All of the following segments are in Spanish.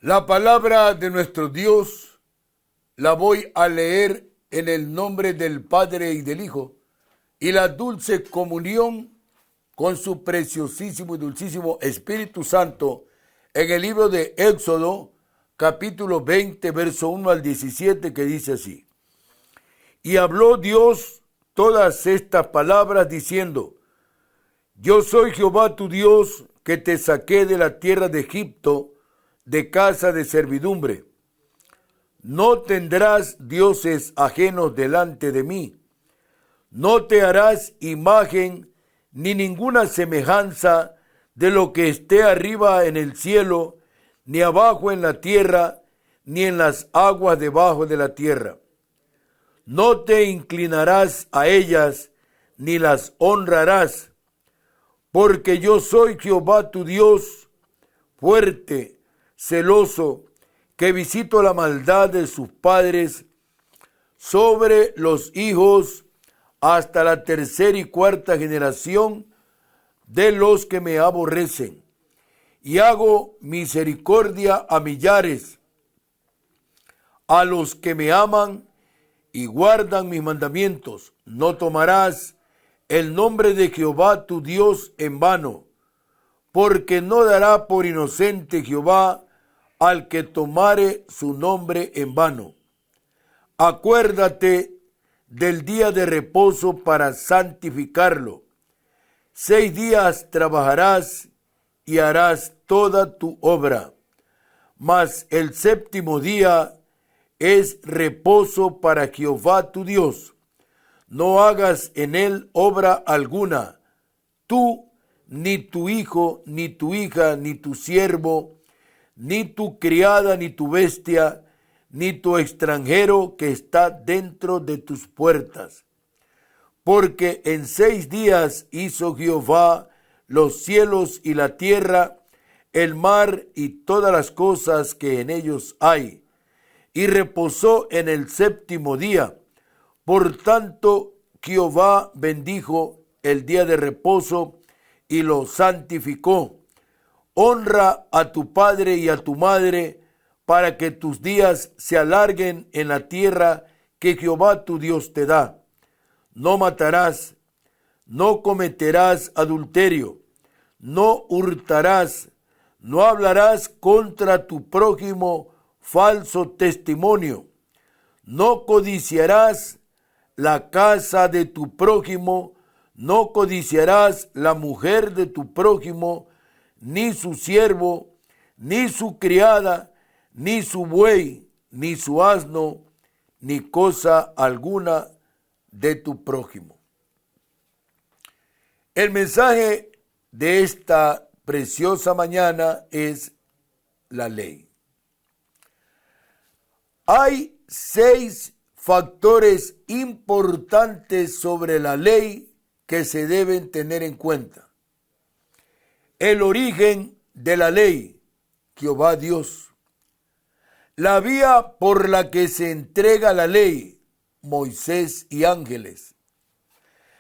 La palabra de nuestro Dios la voy a leer en el nombre del Padre y del Hijo y la dulce comunión con su preciosísimo y dulcísimo Espíritu Santo en el libro de Éxodo, capítulo 20, verso 1 al 17, que dice así: Y habló Dios todas estas palabras diciendo: Yo soy Jehová tu Dios, que te saqué de la tierra de Egipto, de casa de servidumbre. No tendrás dioses ajenos delante de mí. No te harás imagen ni ninguna semejanza de lo que esté arriba en el cielo, ni abajo en la tierra, ni en las aguas debajo de la tierra. No te inclinarás a ellas, ni las honrarás, porque yo soy Jehová tu Dios, fuerte, celoso, que visito la maldad de sus padres sobre los hijos hasta la tercera y cuarta generación de los que me aborrecen, y hago misericordia a millares, a los que me aman y guardan mis mandamientos. No tomarás el nombre de Jehová tu Dios en vano, porque no dará por inocente Jehová al que tomare su nombre en vano. Acuérdate del día de reposo para santificarlo. 6 días trabajarás y harás toda tu obra, mas el séptimo día es reposo para Jehová tu Dios. No hagas en él obra alguna, tú, ni tu hijo, ni tu hija, ni tu siervo, ni tu criada, ni tu bestia, ni tu extranjero que está dentro de tus puertas. Porque en 6 días hizo Jehová los cielos y la tierra, el mar y todas las cosas que en ellos hay, y reposó en el séptimo día. Por tanto, Jehová bendijo el día de reposo y lo santificó. Honra a tu padre y a tu madre, para que tus días se alarguen en la tierra que Jehová tu Dios te da. No matarás, no cometerás adulterio, no hurtarás, no hablarás contra tu prójimo falso testimonio, no codiciarás la casa de tu prójimo, no codiciarás la mujer de tu prójimo, ni su siervo, ni su criada, ni su buey, ni su asno, ni cosa alguna de tu prójimo. El mensaje de esta preciosa mañana es la ley. Hay 6 factores importantes sobre la ley que se deben tener en cuenta. El origen de la ley, Jehová Dios. La vía por la que se entrega la ley, Moisés y ángeles.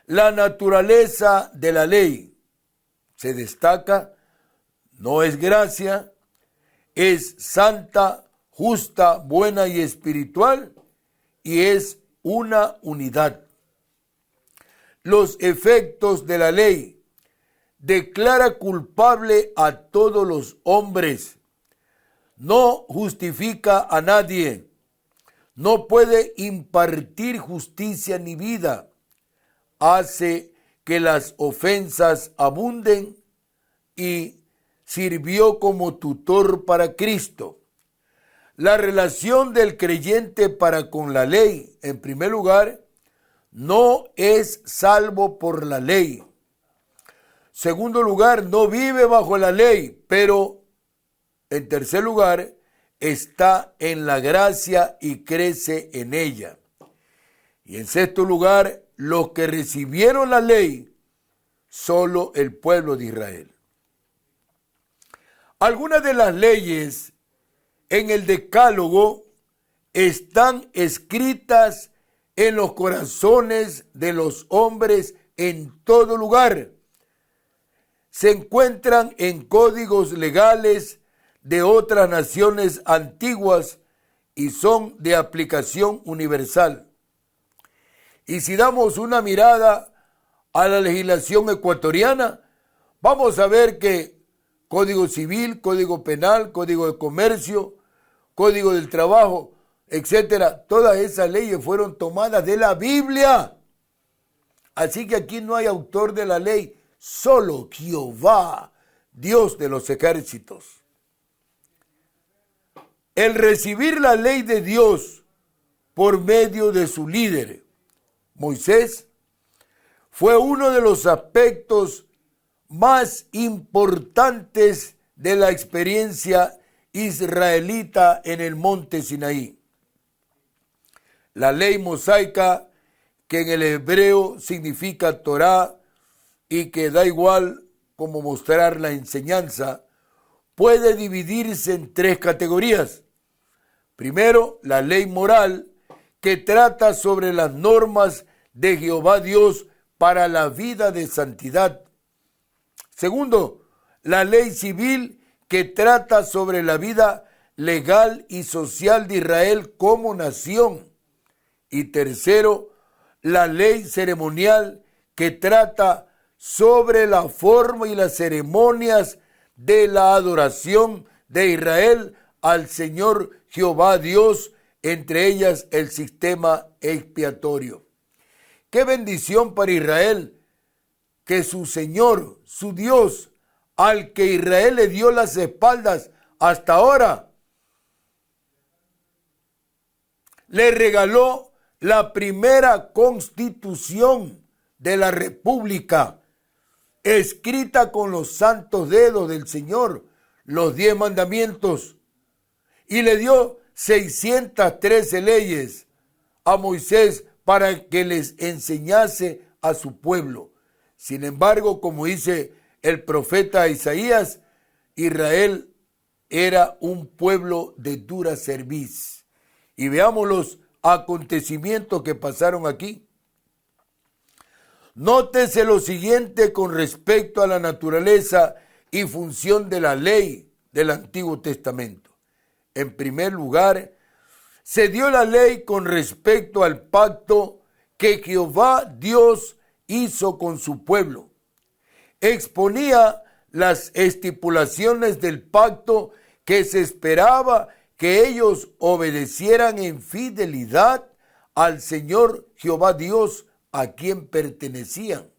La naturaleza de la ley se destaca, no es gracia, es santa, justa, buena y espiritual, y es una unidad. Los efectos de la ley: declara culpable a todos los hombres, no justifica a nadie, no puede impartir justicia ni vida, hace que las ofensas abunden y sirvió como tutor para Cristo. La relación del creyente para con la ley, en primer lugar, no es salvo por la ley. Segundo lugar, no vive bajo la ley, pero en tercer lugar, está en la gracia y crece en ella. Y en sexto lugar, los que recibieron la ley, solo el pueblo de Israel. Algunas de las leyes en el Decálogo están escritas en los corazones de los hombres en todo lugar. Se encuentran en códigos legales de otras naciones antiguas y son de aplicación universal. Y si damos una mirada a la legislación ecuatoriana, vamos a ver que Código Civil, Código Penal, Código de Comercio, Código del Trabajo, etcétera, todas esas leyes fueron tomadas de la Biblia. Así que aquí no hay autor de la ley, solo Jehová, Dios de los ejércitos. El recibir la ley de Dios por medio de su líder, Moisés, fue uno de los aspectos más importantes de la experiencia israelita en el monte Sinaí. La ley mosaica, que en el hebreo significa Torá y que da igual como mostrar la enseñanza, puede dividirse en tres categorías. Primero, la ley moral, que trata sobre las normas de Jehová Dios para la vida de santidad. Segundo, la ley civil, que trata sobre la vida legal y social de Israel como nación. Y tercero, la ley ceremonial, que trata sobre la forma y las ceremonias de la adoración de Israel al Señor Jehová Dios, entre ellas el sistema expiatorio. Qué bendición para Israel que su Señor, su Dios, al que Israel le dio las espaldas hasta ahora, le regaló la primera constitución de la República, escrita con los santos dedos del Señor, los 10 mandamientos, y le dio 613 leyes a Moisés para que les enseñase a su pueblo. Sin embargo, como dice el profeta Isaías, Israel era un pueblo de dura cerviz. Y veamos los acontecimientos que pasaron aquí. Nótese lo siguiente con respecto a la naturaleza y función de la ley del Antiguo Testamento. En primer lugar, se dio la ley con respecto al pacto que Jehová Dios hizo con su pueblo. Exponía las estipulaciones del pacto que se esperaba que ellos obedecieran en fidelidad al Señor Jehová Dios a quien pertenecían.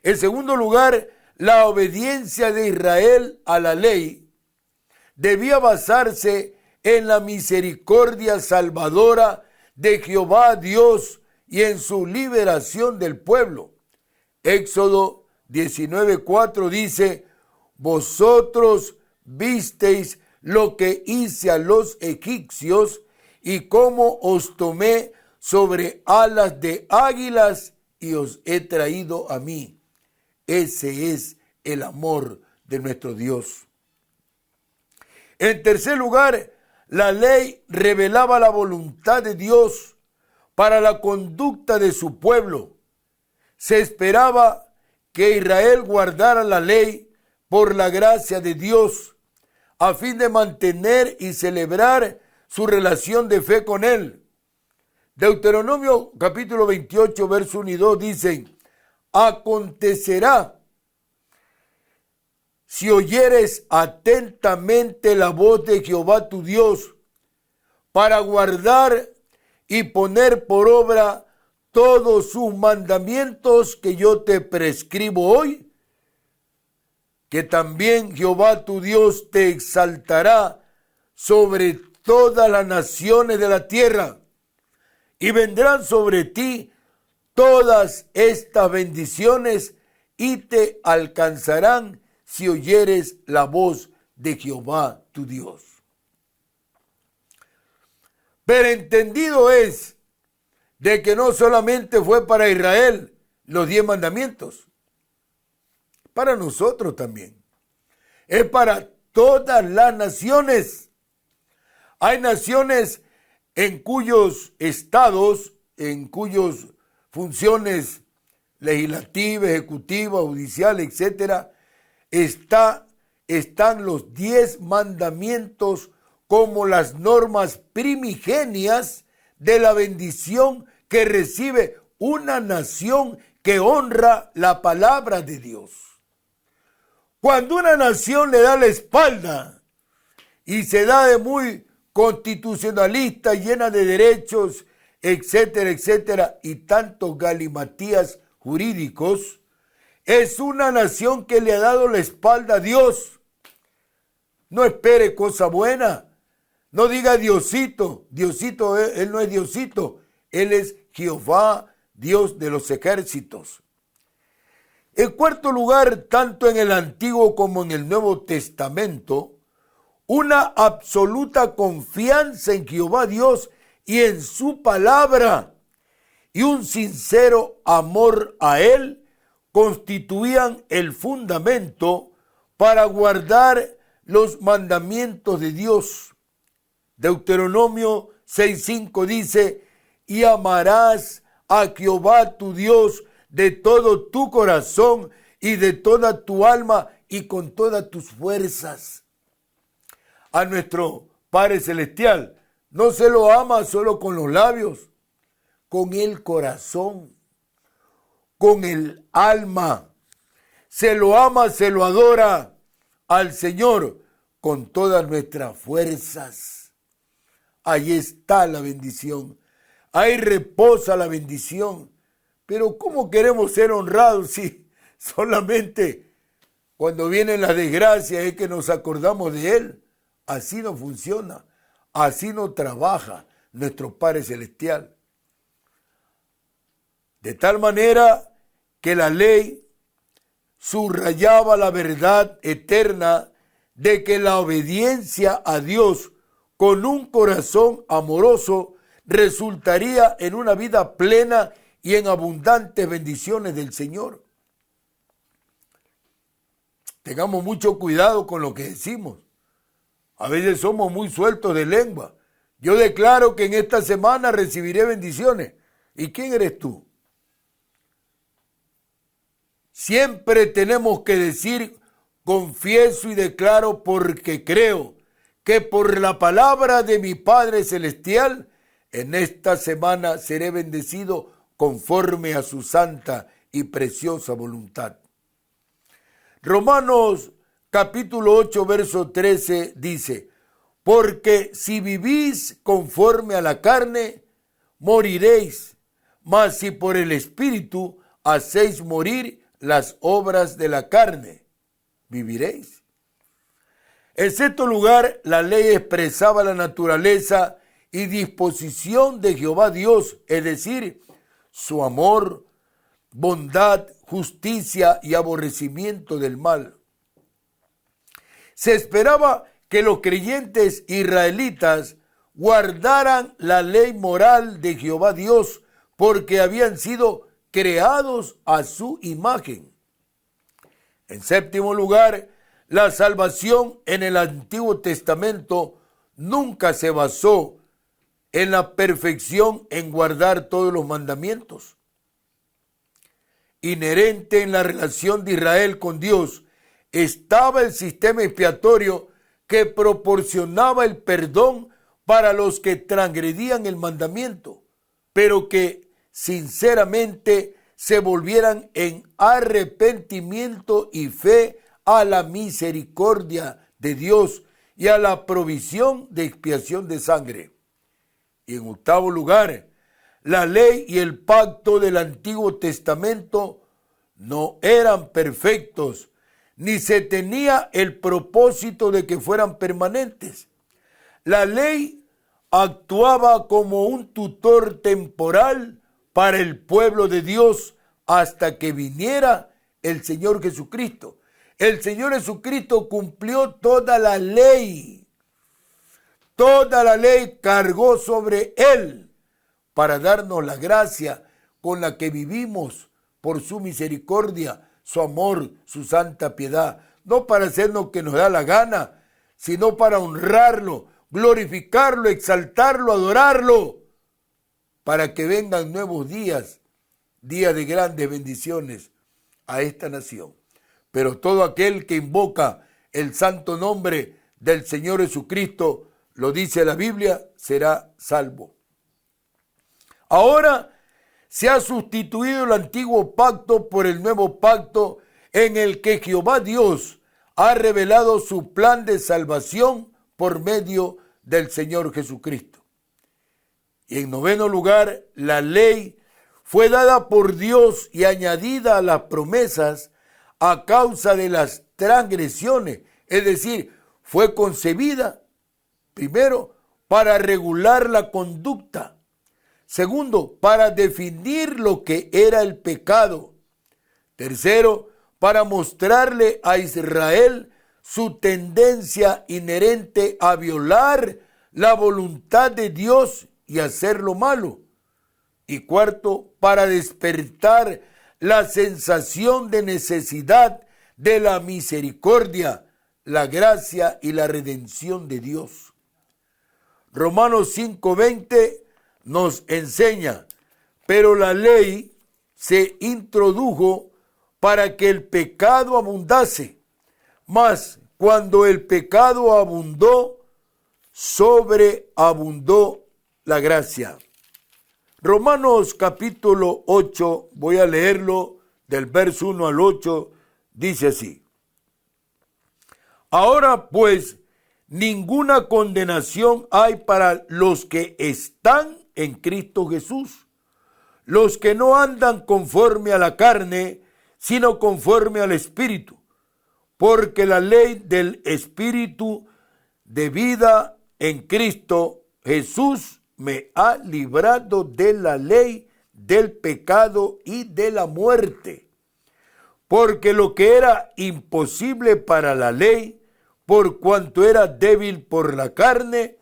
En segundo lugar, la obediencia de Israel a la ley debía basarse en la misericordia salvadora de Jehová Dios y en su liberación del pueblo. Éxodo 19:4 dice: vosotros visteis lo que hice a los egipcios y cómo os tomé sobre alas de águilas y os he traído a mí. Ese es el amor de nuestro Dios. En tercer lugar, la ley revelaba la voluntad de Dios para la conducta de su pueblo. Se esperaba que Israel guardara la ley por la gracia de Dios, a fin de mantener y celebrar su relación de fe con Él. Deuteronomio capítulo 28, verso 1 y 2 dicen: acontecerá, si oyeres atentamente la voz de Jehová tu Dios, para guardar y poner por obra todos sus mandamientos que yo te prescribo hoy, que también Jehová tu Dios te exaltará sobre todas las naciones de la tierra, y vendrán sobre ti todas estas bendiciones y te alcanzarán si oyeres la voz de Jehová tu Dios. Pero entendido es de que no solamente fue para Israel los 10 mandamientos, para nosotros también. Es para todas las naciones. Hay naciones en cuyos estados, en cuyas funciones legislativas, ejecutivas, judiciales, etcétera, está están los 10 mandamientos como las normas primigenias de la bendición que recibe una nación que honra la palabra de Dios. Cuando una nación le da la espalda y se da de muy constitucionalista, llena de derechos, etcétera, etcétera, y tantos galimatías jurídicos, es una nación que le ha dado la espalda a Dios. No espere cosa buena. No diga Diosito. Diosito, él no es Diosito. Él es Jehová, Dios de los ejércitos. En cuarto lugar, tanto en el Antiguo como en el Nuevo Testamento, una absoluta confianza en Jehová Dios y en su palabra y un sincero amor a Él constituían el fundamento para guardar los mandamientos de Dios. Deuteronomio 6:5 dice: y amarás a Jehová tu Dios de todo tu corazón y de toda tu alma y con todas tus fuerzas. A nuestro Padre Celestial no se lo ama solo con los labios, con el corazón, con el alma. Se lo ama, se lo adora al Señor con todas nuestras fuerzas. Ahí está la bendición. Ahí reposa la bendición. Pero ¿cómo queremos ser honrados si solamente cuando vienen las desgracias es que nos acordamos de Él? Así no funciona. Así no trabaja nuestro Padre Celestial. De tal manera que la ley subrayaba la verdad eterna de que la obediencia a Dios con un corazón amoroso resultaría en una vida plena y en abundantes bendiciones del Señor. Tengamos mucho cuidado con lo que decimos. A veces somos muy sueltos de lengua. Yo declaro que en esta semana recibiré bendiciones. ¿Y quién eres tú? Siempre tenemos que decir: confieso y declaro porque creo que por la palabra de mi Padre Celestial, en esta semana seré bendecido conforme a su santa y preciosa voluntad. Romanos capítulo 8, verso 13 dice: porque si vivís conforme a la carne, moriréis, mas si por el Espíritu hacéis morir las obras de la carne, viviréis. En sexto lugar, la ley expresaba la naturaleza y disposición de Jehová Dios, es decir, su amor, bondad, justicia y aborrecimiento del mal. Se esperaba que los creyentes israelitas guardaran la ley moral de Jehová Dios porque habían sido creados a su imagen. En séptimo lugar, la salvación en el Antiguo Testamento nunca se basó en la perfección en guardar todos los mandamientos. Inherente en la relación de Israel con Dios estaba el sistema expiatorio que proporcionaba el perdón para los que transgredían el mandamiento, pero que sinceramente se volvieran en arrepentimiento y fe a la misericordia de Dios y a la provisión de expiación de sangre. Y en octavo lugar, la ley y el pacto del Antiguo Testamento no eran perfectos, ni se tenía el propósito de que fueran permanentes. La ley actuaba como un tutor temporal para el pueblo de Dios hasta que viniera el Señor Jesucristo. El Señor Jesucristo cumplió toda la ley. Toda la ley cargó sobre Él para darnos la gracia con la que vivimos por su misericordia, su amor, su santa piedad. No para hacer lo que nos da la gana, sino para honrarlo, glorificarlo, exaltarlo, adorarlo, para que vengan nuevos días, días de grandes bendiciones a esta nación. Pero todo aquel que invoca el santo nombre del Señor Jesucristo, lo dice la Biblia, será salvo. Ahora se ha sustituido el antiguo pacto por el nuevo pacto en el que Jehová Dios ha revelado su plan de salvación por medio del Señor Jesucristo. Y en noveno lugar, la ley fue dada por Dios y añadida a las promesas a causa de las transgresiones, es decir, fue concebida primero para regular la conducta, segundo, para definir lo que era el pecado, tercero, para mostrarle a Israel su tendencia inherente a violar la voluntad de Dios y hacer lo malo, y cuarto, para despertar la sensación de necesidad de la misericordia, la gracia y la redención de Dios. Romanos 5:20 nos enseña, pero la ley se introdujo para que el pecado abundase, mas cuando el pecado abundó, sobreabundó la gracia. Romanos capítulo 8, voy a leerlo del verso 1 al 8, dice así: Ahora pues, ninguna condenación hay para los que están en Cristo Jesús, los que no andan conforme a la carne, sino conforme al Espíritu, porque la ley del Espíritu de vida en Cristo Jesús me ha librado de la ley del pecado y de la muerte. Porque lo que era imposible para la ley, por cuanto era débil por la carne,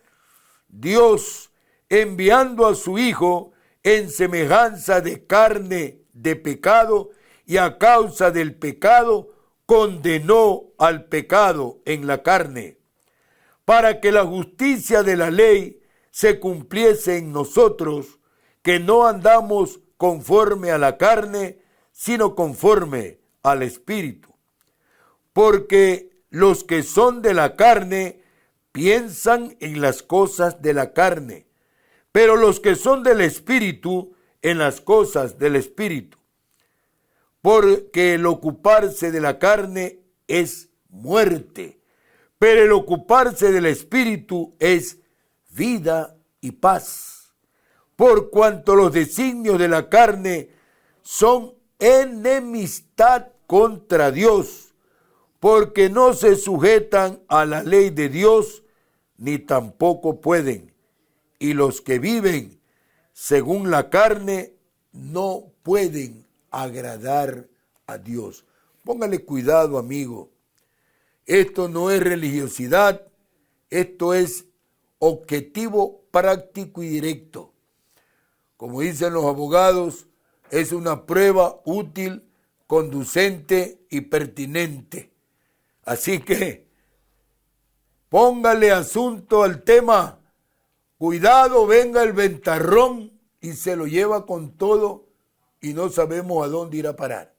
Dios, enviando a su Hijo en semejanza de carne de pecado, y a causa del pecado, condenó al pecado en la carne, para que la justicia de la ley se cumpliese en nosotros, que no andamos conforme a la carne, sino conforme al Espíritu. Porque los que son de la carne piensan en las cosas de la carne, pero los que son del Espíritu en las cosas del Espíritu. Porque el ocuparse de la carne es muerte, pero el ocuparse del Espíritu es vida y paz. Por cuanto los designios de la carne son enemistad contra Dios, porque no se sujetan a la ley de Dios, ni tampoco pueden. Y los que viven según la carne no pueden agradar a Dios. Póngale cuidado, amigo. Esto no es religiosidad, esto es objetivo práctico y directo. Como dicen los abogados, es una prueba útil, conducente y pertinente. Así que póngale asunto al tema. Cuidado, venga el ventarrón y se lo lleva con todo y no sabemos a dónde ir a parar.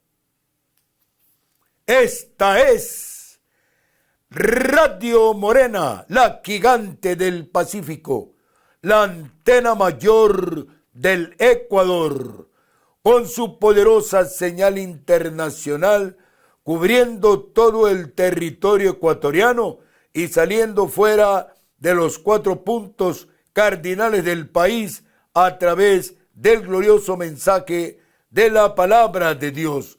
Esta es Radio Morena, la gigante del Pacífico, la antena mayor del Ecuador, con su poderosa señal internacional, cubriendo todo el territorio ecuatoriano y saliendo fuera de los 4 puntos cardinales del país a través del glorioso mensaje de la palabra de Dios.